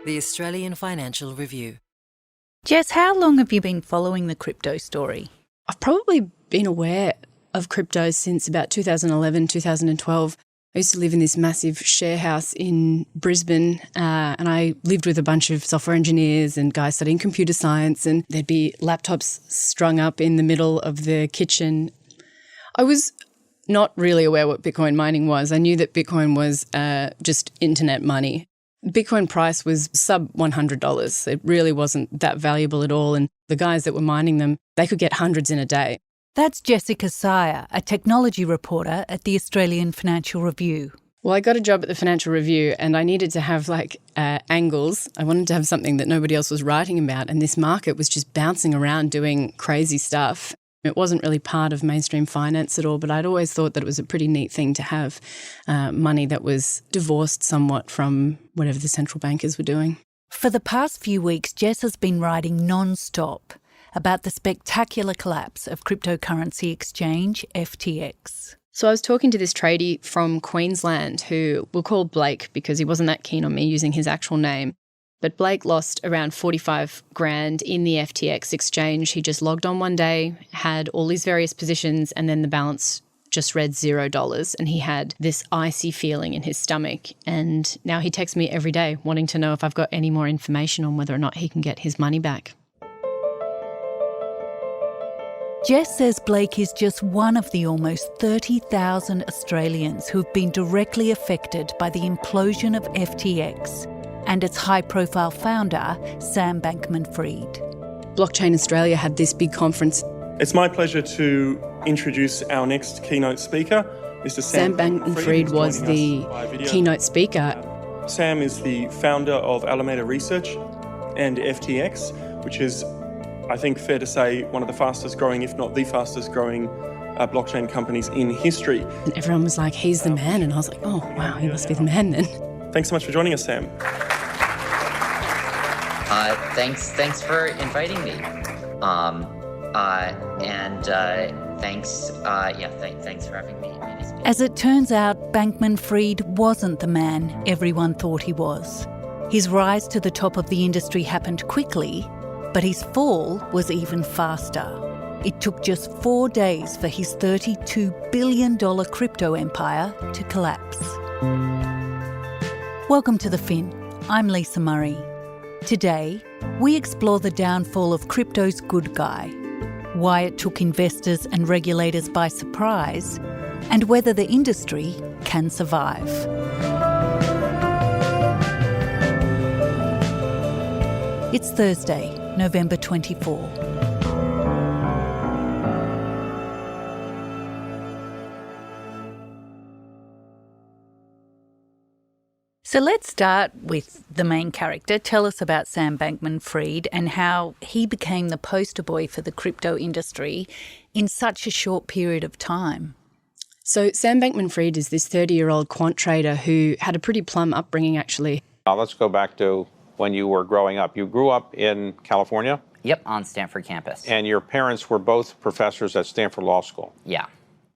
The Australian Financial Review. Jess, how long have you been following the crypto story? I've probably been aware of crypto since about 2011, 2012. I used to live in this massive share house in Brisbane and I lived with a bunch of software engineers and guys studying computer science, and there'd be laptops strung up in the middle of the kitchen. I was not really aware what Bitcoin mining was. I knew that Bitcoin was just internet money. Bitcoin price was sub $100. It really wasn't that valuable at all. And the guys that were mining them, they could get hundreds in a day. That's Jessica Sier, a technology reporter at the Australian Financial Review. Well, I got a job at the Financial Review and I needed to have angles. I wanted to have something that nobody else was writing about, and this market was just bouncing around doing crazy stuff. It wasn't really part of mainstream finance at all, but I'd always thought that it was a pretty neat thing to have money that was divorced somewhat from whatever the central bankers were doing. For the past few weeks, Jess has been writing non-stop about the spectacular collapse of cryptocurrency exchange FTX. So I was talking to this tradie from Queensland who we'll call Blake because he wasn't that keen on me using his actual name. But Blake lost around 45 grand in the FTX exchange. He just logged on one day, had all these various positions, and then the balance just read $0. And he had this icy feeling in his stomach. And now he texts me every day wanting to know if I've got any more information on whether or not he can get his money back. Jess says Blake is just one of the almost 30,000 Australians who have been directly affected by the implosion of FTX and its high-profile founder, Sam Bankman-Fried. Blockchain Australia had this big conference. It's my pleasure to introduce our next keynote speaker, Mr. Sam Bankman-Fried was the keynote speaker. Sam is the founder of Alameda Research and FTX, which is, I think, fair to say, one of the fastest growing, if not the fastest growing blockchain companies in history. And everyone was like, he's the man. And I was like, oh, wow, he must be the man then. Thanks so much for joining us, Sam. Thanks for inviting me. Thanks for having me. As it turns out, Bankman-Fried wasn't the man everyone thought he was. His rise to the top of the industry happened quickly, but his fall was even faster. It took just 4 days for his $32 billion crypto empire to collapse. Welcome to The Fin. I'm Lisa Murray. Today, we explore the downfall of crypto's good guy, why it took investors and regulators by surprise, and whether the industry can survive. It's Thursday, November 24. So let's start with the main character. Tell us about Sam Bankman-Fried and how he became the poster boy for the crypto industry in such a short period of time. So Sam Bankman-Fried is this 30-year-old quant trader who had a pretty plum upbringing, actually. Let's go back to when you were growing up. You grew up in California? Yep, on Stanford campus. And your parents were both professors at Stanford Law School? Yeah.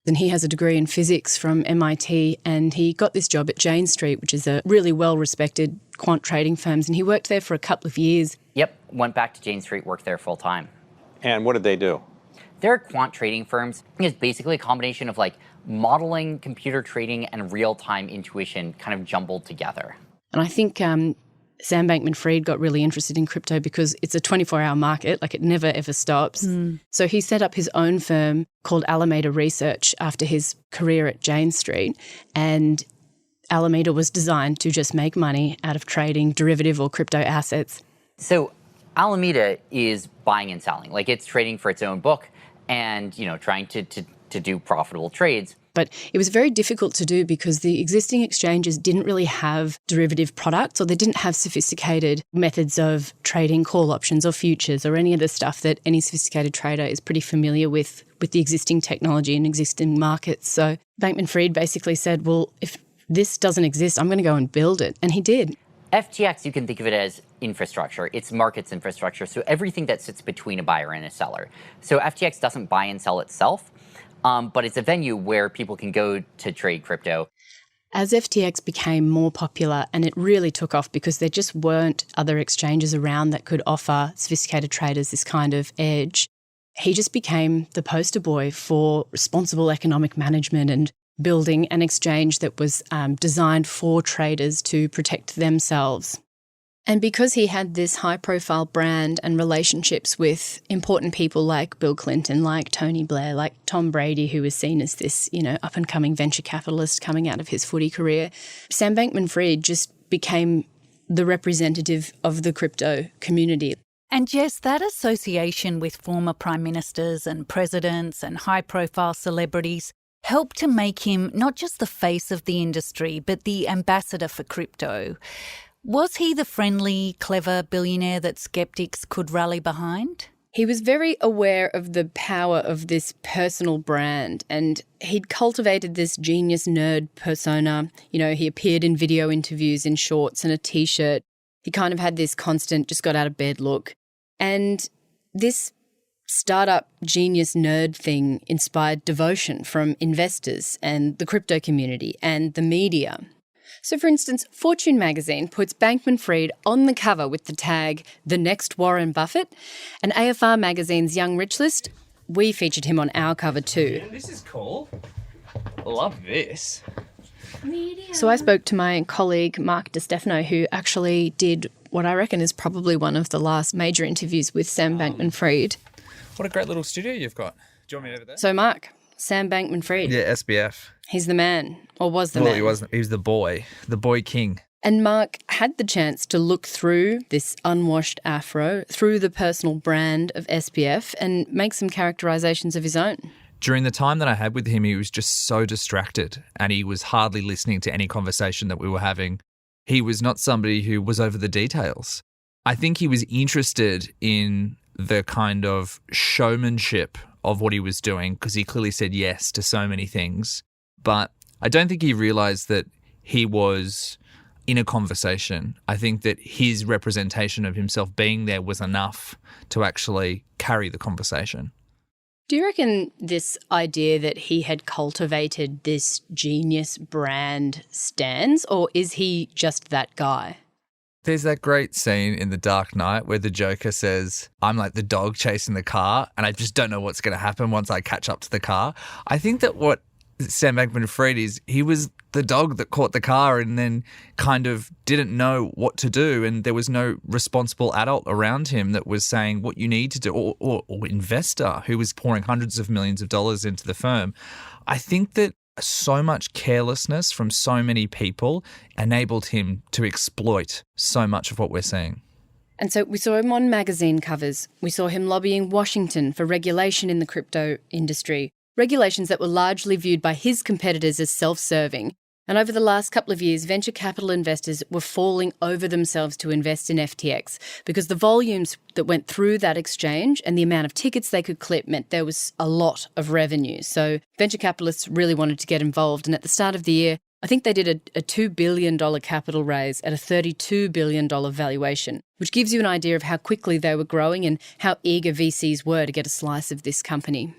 And he has a degree in physics from MIT, and he got this job at Jane Street, which is a really well-respected quant trading firm, and he worked there for a couple of years. Yep, went back to Jane Street, worked there full time. And what did they do? They're quant trading firms. It's basically a combination of modeling, computer trading, and real-time intuition kind of jumbled together. And I think Sam Bankman-Fried got really interested in crypto because it's a 24-hour market, it never ever stops. So he set up his own firm called Alameda Research after his career at Jane Street, and Alameda was designed to just make money out of trading derivative or crypto assets. So Alameda is buying and selling. It's trading for its own book and, trying to do profitable trades. But it was very difficult to do because the existing exchanges didn't really have derivative products, or they didn't have sophisticated methods of trading call options or futures or any of the stuff that any sophisticated trader is pretty familiar with the existing technology and existing markets. So Bankman-Fried basically said, well, if this doesn't exist, I'm going to go and build it. And he did. FTX, you can think of it as infrastructure. It's markets infrastructure, so everything that sits between a buyer and a seller. So FTX doesn't buy and sell itself. But it's a venue where people can go to trade crypto. As FTX became more popular, and it really took off because there just weren't other exchanges around that could offer sophisticated traders this kind of edge, he just became the poster boy for responsible economic management and building an exchange that was designed for traders to protect themselves. And because he had this high-profile brand and relationships with important people like Bill Clinton, like Tony Blair, like Tom Brady, who was seen as this, up-and-coming venture capitalist coming out of his footy career, Sam Bankman-Fried just became the representative of the crypto community. And Jess, that association with former prime ministers and presidents and high-profile celebrities helped to make him not just the face of the industry, but the ambassador for crypto. Was he the friendly, clever billionaire that skeptics could rally behind? He was very aware of the power of this personal brand, and he'd cultivated this genius nerd persona. He appeared in video interviews in shorts and a T-shirt. He kind of had this constant just got out of bed look. And this startup genius nerd thing inspired devotion from investors and the crypto community and the media. So, for instance, Fortune magazine puts Bankman-Fried on the cover with the tag, "The Next Warren Buffett," and AFR magazine's Young Rich List, we featured him on our cover too. This is cool. Love this. So I spoke to my colleague Mark DiStefano, who actually did what I reckon is probably one of the last major interviews with Sam Bankman-Fried. What a great little studio you've got. Do you want me over there? So Mark, Sam Bankman-Fried. Yeah, SBF. He's the man, or was the man. He wasn't. He was the boy king. And Mark had the chance to look through this unwashed afro, through the personal brand of SBF, and make some characterizations of his own. During the time that I had with him, he was just so distracted and he was hardly listening to any conversation that we were having. He was not somebody who was over the details. I think he was interested in the kind of showmanship of what he was doing because he clearly said yes to so many things. But I don't think he realised that he was in a conversation. I think that his representation of himself being there was enough to actually carry the conversation. Do you reckon this idea that he had cultivated this genius brand stands, or is he just that guy? There's that great scene in The Dark Knight where the Joker says, "I'm like the dog chasing the car and I just don't know what's going to happen once I catch up to the car." I think that what Sam Bankman-Fried is, he was the dog that caught the car and then kind of didn't know what to do, and there was no responsible adult around him that was saying what you need to do, or investor who was pouring hundreds of millions of dollars into the firm. I think that so much carelessness from so many people enabled him to exploit so much of what we're seeing. And so we saw him on magazine covers. We saw him lobbying Washington for regulation in the crypto industry, regulations that were largely viewed by his competitors as self-serving. And over the last couple of years, venture capital investors were falling over themselves to invest in FTX because the volumes that went through that exchange and the amount of tickets they could clip meant there was a lot of revenue. So venture capitalists really wanted to get involved. And at the start of the year, I think they did a $2 billion capital raise at a $32 billion valuation, which gives you an idea of how quickly they were growing and how eager VCs were to get a slice of this company.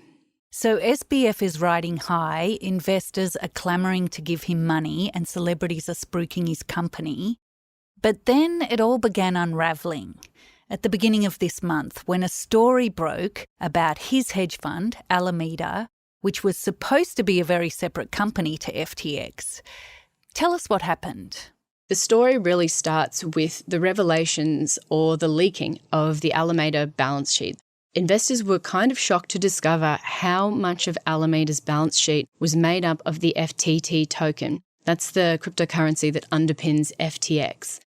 So SBF is riding high, investors are clamouring to give him money and celebrities are spruiking his company. But then it all began unravelling at the beginning of this month when a story broke about his hedge fund, Alameda, which was supposed to be a very separate company to FTX. Tell us what happened. The story really starts with the revelations or the leaking of the Alameda balance sheet. Investors were kind of shocked to discover how much of Alameda's balance sheet was made up of the FTT token. That's the cryptocurrency that underpins FTX.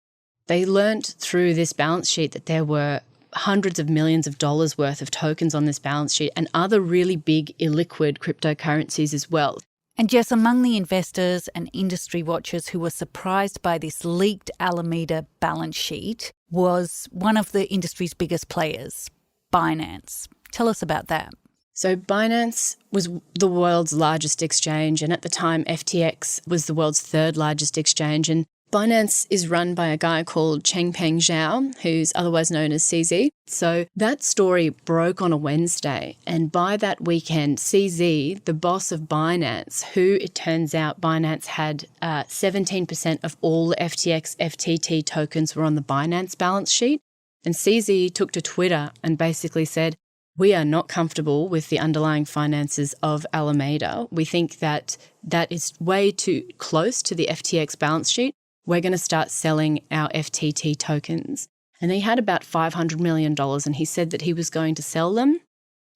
They learnt through this balance sheet that there were hundreds of millions of dollars worth of tokens on this balance sheet and other really big illiquid cryptocurrencies as well. And Jess, among the investors and industry watchers who were surprised by this leaked Alameda balance sheet was one of the industry's biggest players, Binance. Tell us about that. So Binance was the world's largest exchange, and at the time FTX was the world's third largest exchange, and Binance is run by a guy called Changpeng Zhao, who's otherwise known as CZ. So that story broke on a Wednesday. And by that weekend, CZ, the boss of Binance, who it turns out Binance had 17% of all the FTX, FTT tokens were on the Binance balance sheet. And CZ took to Twitter and basically said, we are not comfortable with the underlying finances of Alameda. We think that that is way too close to the FTX balance sheet. We're going to start selling our FTT tokens. And he had about $500 million and he said that he was going to sell them.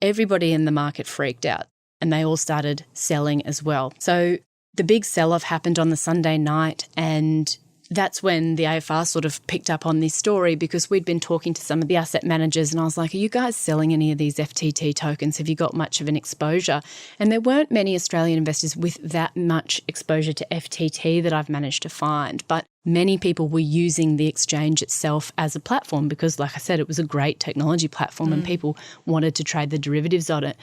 Everybody in the market freaked out and they all started selling as well. So the big sell-off happened on the Sunday night, and that's when the AFR sort of picked up on this story, because we'd been talking to some of the asset managers and I was like, are you guys selling any of these FTT tokens? Have you got much of an exposure? And there weren't many Australian investors with that much exposure to FTT that I've managed to find. But many people were using the exchange itself as a platform because, like I said, it was a great technology platform and people wanted to trade the derivatives on it.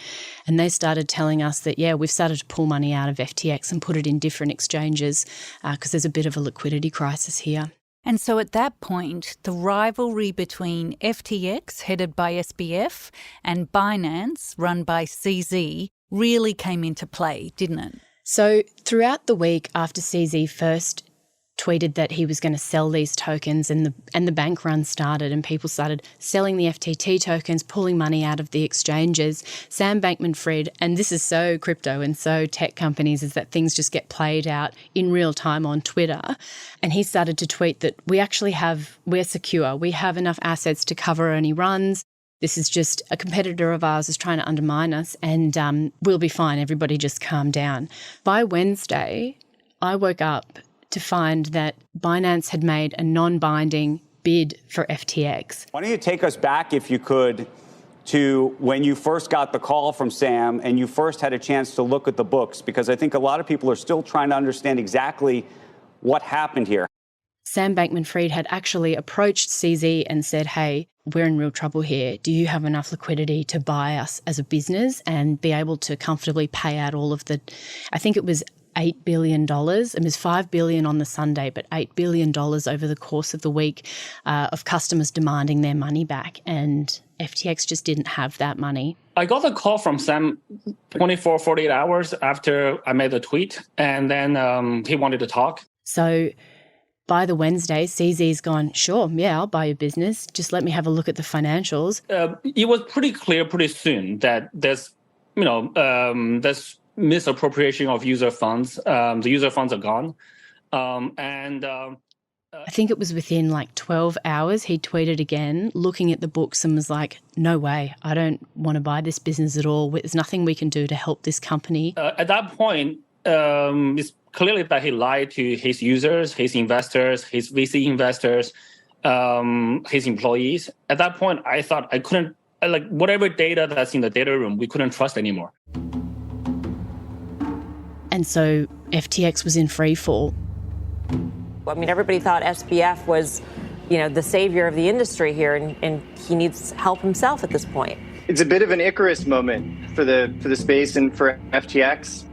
And they started telling us that, yeah, we've started to pull money out of FTX and put it in different exchanges because there's a bit of a liquidity crisis here. And so at that point, the rivalry between FTX, headed by SBF, and Binance, run by CZ, really came into play, didn't it? So throughout the week after CZ first tweeted that he was going to sell these tokens and the bank run started and people started selling the FTT tokens, pulling money out of the exchanges, Sam Bankman-Fried, and this is so crypto and so tech companies, is that things just get played out in real time on Twitter. And he started to tweet that we're secure, we have enough assets to cover any runs. This is just a competitor of ours is trying to undermine us and we'll be fine. Everybody just calm down. By Wednesday, I woke up to find that Binance had made a non-binding bid for FTX. Why don't you take us back, if you could, to when you first got the call from Sam and you first had a chance to look at the books, because I think a lot of people are still trying to understand exactly what happened here. Sam Bankman-Fried had actually approached CZ and said, hey, we're in real trouble here. Do you have enough liquidity to buy us as a business and be able to comfortably pay out all of the, I think it was $8 billion. It was $5 billion on the Sunday, but $8 billion over the course of the week of customers demanding their money back. And FTX just didn't have that money. I got a call from Sam 48 hours after I made the tweet, and then he wanted to talk. So by the Wednesday, CZ's gone, sure, yeah, I'll buy your business. Just let me have a look at the financials. It was pretty clear pretty soon that there's misappropriation of user funds. The user funds are gone. I think it was within like 12 hours, he tweeted again, looking at the books and was like, no way, I don't want to buy this business at all. There's nothing we can do to help this company. At that point, it's clearly that he lied to his users, his investors, his VC investors, his employees. At that point, I thought I couldn't, whatever data that's in the data room, we couldn't trust anymore. And so FTX was in free fall. I mean, everybody thought SBF was, the savior of the industry here, and he needs help himself at this point. It's a bit of an Icarus moment for the space and for FTX.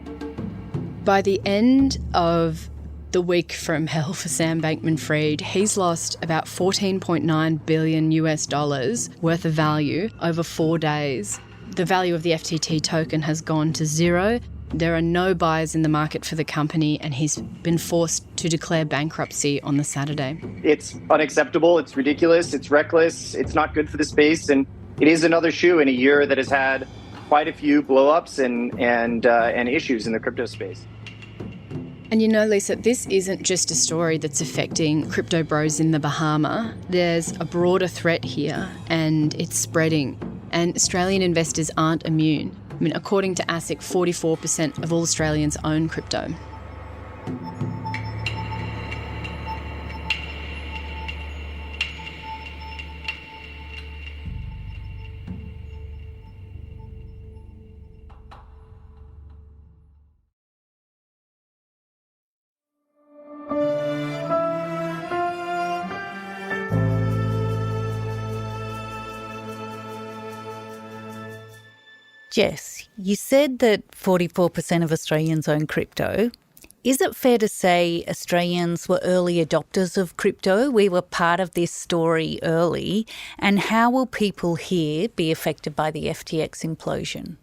By the end of the week from hell for Sam Bankman-Fried, he's lost about $14.9 billion worth of value over 4 days. The value of the FTT token has gone to zero. There are no buyers in the market for the company, and he's been forced to declare bankruptcy on the Saturday. It's unacceptable, it's ridiculous, it's reckless, it's not good for the space, and it is another shoe in a year that has had quite a few blow-ups and issues in the crypto space. And Lisa, this isn't just a story that's affecting crypto bros in the Bahamas. There's a broader threat here, and it's spreading. And Australian investors aren't immune. According to ASIC, 44% of all Australians own crypto. Jess, you said that 44% of Australians own crypto. Is it fair to say Australians were early adopters of crypto? We were part of this story early. And how will people here be affected by the FTX implosion?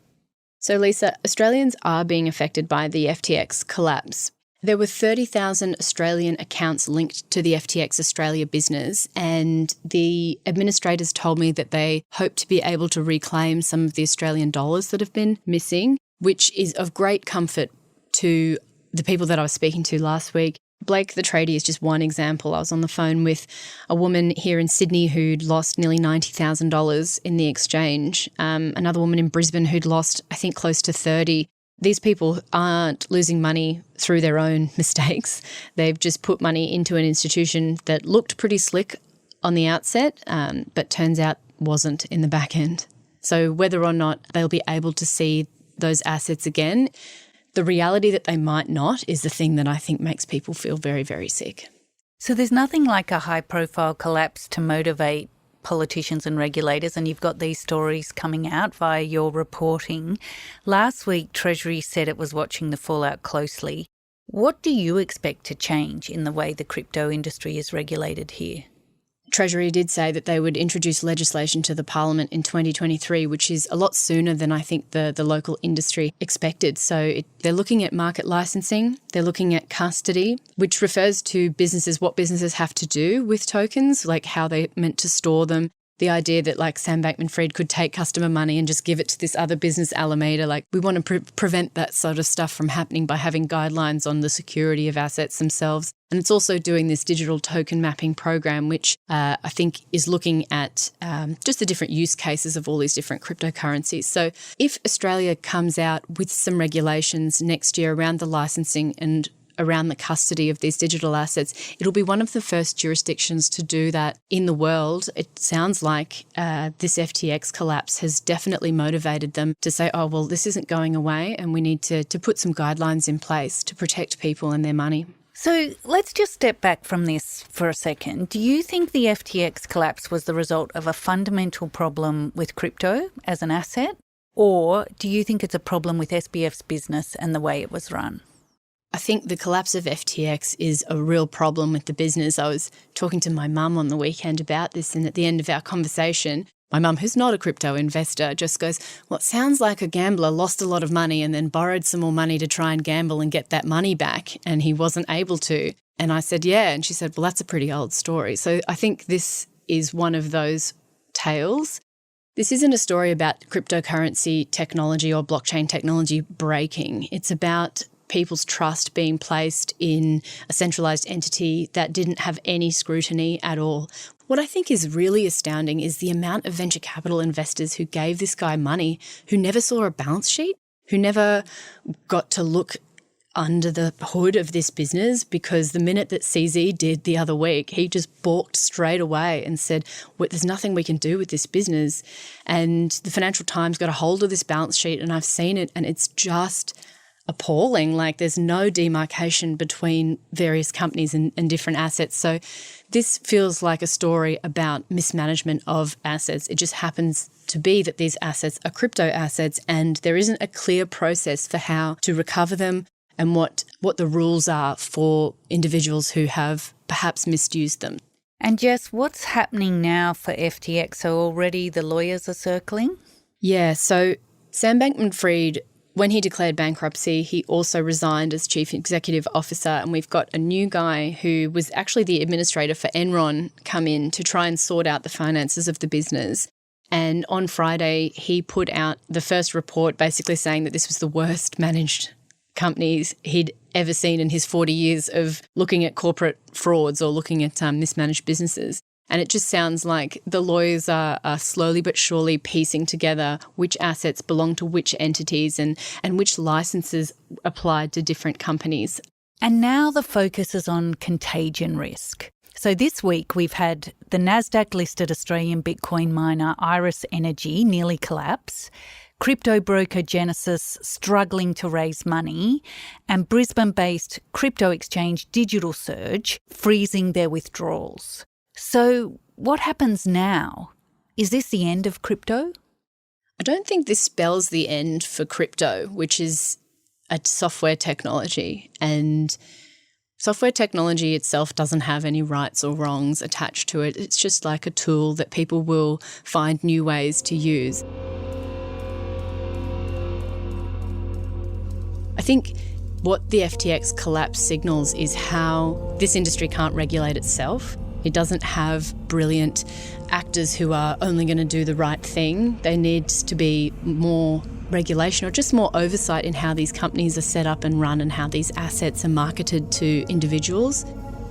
So, Lisa, Australians are being affected by the FTX collapse. There were 30,000 Australian accounts linked to the FTX Australia business, and the administrators told me that they hope to be able to reclaim some of the Australian dollars that have been missing, which is of great comfort to the people that I was speaking to last week. Blake the tradie is just one example. I was on the phone with a woman here in Sydney who'd lost nearly $90,000 in the exchange. Another woman in Brisbane who'd lost, I think, close to 30. These people aren't losing money through their own mistakes. They've just put money into an institution that looked pretty slick on the outset, but turns out wasn't in the back end. So whether or not they'll be able to see those assets again, the reality that they might not is the thing that I think makes people feel very, very sick. So there's nothing like a high-profile collapse to motivate politicians and regulators, and you've got these stories coming out via your reporting. Last week, Treasury said it was watching the fallout closely. What do you expect to change in the way the crypto industry is regulated here? Treasury did say that they would introduce legislation to the Parliament in 2023, which is a lot sooner than I think the local industry expected. So they're looking at market licensing, they're looking at custody, which refers to businesses, what businesses have to do with tokens, like how they're meant to store them. The idea that like Sam Bankman-Fried could take customer money and just give it to this other business, Alameda, like we want to prevent that sort of stuff from happening by having guidelines on the security of assets themselves. And it's also doing this digital token mapping program, which I think is looking at just the different use cases of all these different cryptocurrencies. So if Australia comes out with some regulations next year around the licensing and around the custody of these digital assets, it'll be one of the first jurisdictions to do that in the world. It sounds like this FTX collapse has definitely motivated them to say, oh, well, this isn't going away and we need to put some guidelines in place to protect people and their money. So let's just step back from this for a second. Do you think the FTX collapse was the result of a fundamental problem with crypto as an asset, or do you think it's a problem with SBF's business and the way it was run? I think the collapse of FTX is a real problem with the business. I was talking to my mum on the weekend about this, and at the end of our conversation, my mum, who's not a crypto investor, just goes, well, it sounds like a gambler lost a lot of money and then borrowed some more money to try and gamble and get that money back, and he wasn't able to. And I said, yeah. And she said, well, that's a pretty old story. So I think this is one of those tales. This isn't a story about cryptocurrency technology or blockchain technology breaking. It's about people's trust being placed in a centralised entity that didn't have any scrutiny at all. What I think is really astounding is the amount of venture capital investors who gave this guy money, who never saw a balance sheet, who never got to look under the hood of this business, because the minute that CZ did the other week, he just balked straight away and said, well, there's nothing we can do with this business. And the Financial Times got a hold of this balance sheet, and I've seen it, and it's just appalling. Like there's no demarcation between various companies and different assets. So this feels like a story about mismanagement of assets. It just happens to be that these assets are crypto assets, and there isn't a clear process for how to recover them and what the rules are for individuals who have perhaps misused them. And Jess, what's happening now for FTX? So already the lawyers are circling? Yeah, so Sam Bankman-Fried, when he declared bankruptcy, he also resigned as Chief Executive Officer, and we've got a new guy who was actually the administrator for Enron come in to try and sort out the finances of the business. And on Friday, he put out the first report basically saying that this was the worst managed companies he'd ever seen in his 40 years of looking at corporate frauds or looking at mismanaged businesses. And it just sounds like the lawyers are slowly but surely piecing together which assets belong to which entities and which licenses applied to different companies. And now the focus is on contagion risk. So this week we've had the Nasdaq-listed Australian Bitcoin miner Iris Energy nearly collapse, crypto broker Genesis struggling to raise money, and Brisbane-based crypto exchange Digital Surge freezing their withdrawals. So what happens now? Is this the end of crypto? I don't think this spells the end for crypto, which is a software technology, and software technology itself doesn't have any rights or wrongs attached to it. It's just like a tool that people will find new ways to use. I think what the FTX collapse signals is how this industry can't regulate itself. It doesn't have brilliant actors who are only going to do the right thing. There needs to be more regulation or just more oversight in how these companies are set up and run and how these assets are marketed to individuals.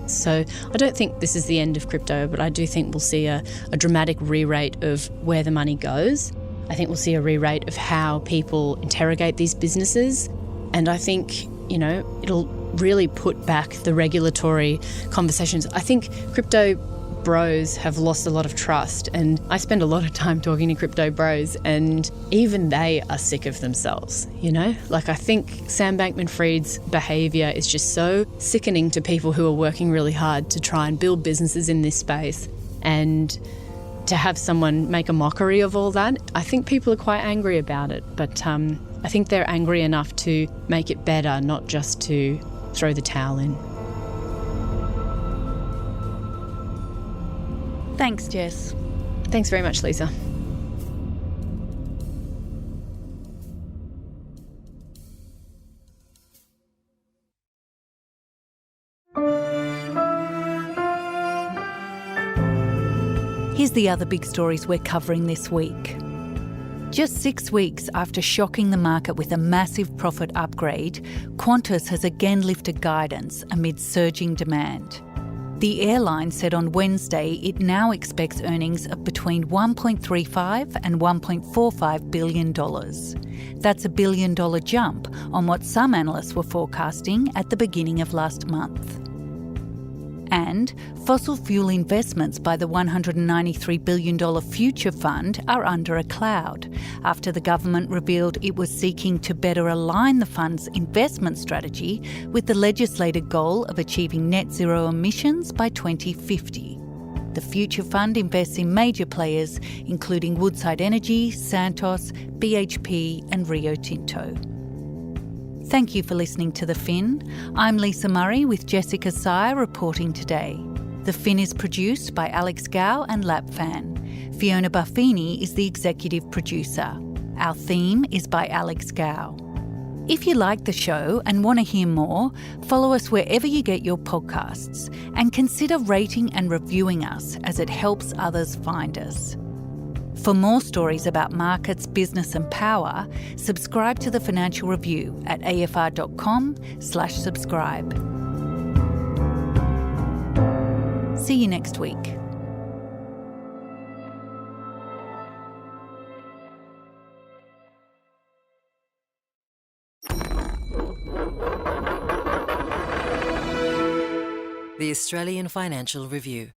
So I don't think this is the end of crypto, but I do think we'll see a dramatic re-rate of where the money goes. I think we'll see a re-rate of how people interrogate these businesses. And I think, it'll really put back the regulatory conversations. I think crypto bros have lost a lot of trust, and I spend a lot of time talking to crypto bros, and even they are sick of themselves, I think Sam Bankman-Fried's behaviour is just so sickening to people who are working really hard to try and build businesses in this space, and to have someone make a mockery of all that, I think people are quite angry about it, but I think they're angry enough to make it better, not just to throw the towel in. Thanks, Jess. Thanks very much, Lisa. Here's the other big stories we're covering this week. Just 6 weeks after shocking the market with a massive profit upgrade, Qantas has again lifted guidance amid surging demand. The airline said on Wednesday it now expects earnings of between $1.35 and $1.45 billion. That's a $1 billion jump on what some analysts were forecasting at the beginning of last month. And fossil fuel investments by the $193 billion Future Fund are under a cloud after the government revealed it was seeking to better align the fund's investment strategy with the legislated goal of achieving net zero emissions by 2050. The Future Fund invests in major players including Woodside Energy, Santos, BHP and Rio Tinto. Thank you for listening to The Fin. I'm Lisa Murray with Jessica Sier reporting today. The Fin is produced by Alex Gow and Lapfan. Fiona Buffini is the executive producer. Our theme is by Alex Gow. If you like the show and want to hear more, follow us wherever you get your podcasts and consider rating and reviewing us as it helps others find us. For more stories about markets, business and power, subscribe to The Financial Review at afr.com/subscribe. See you next week. The Australian Financial Review.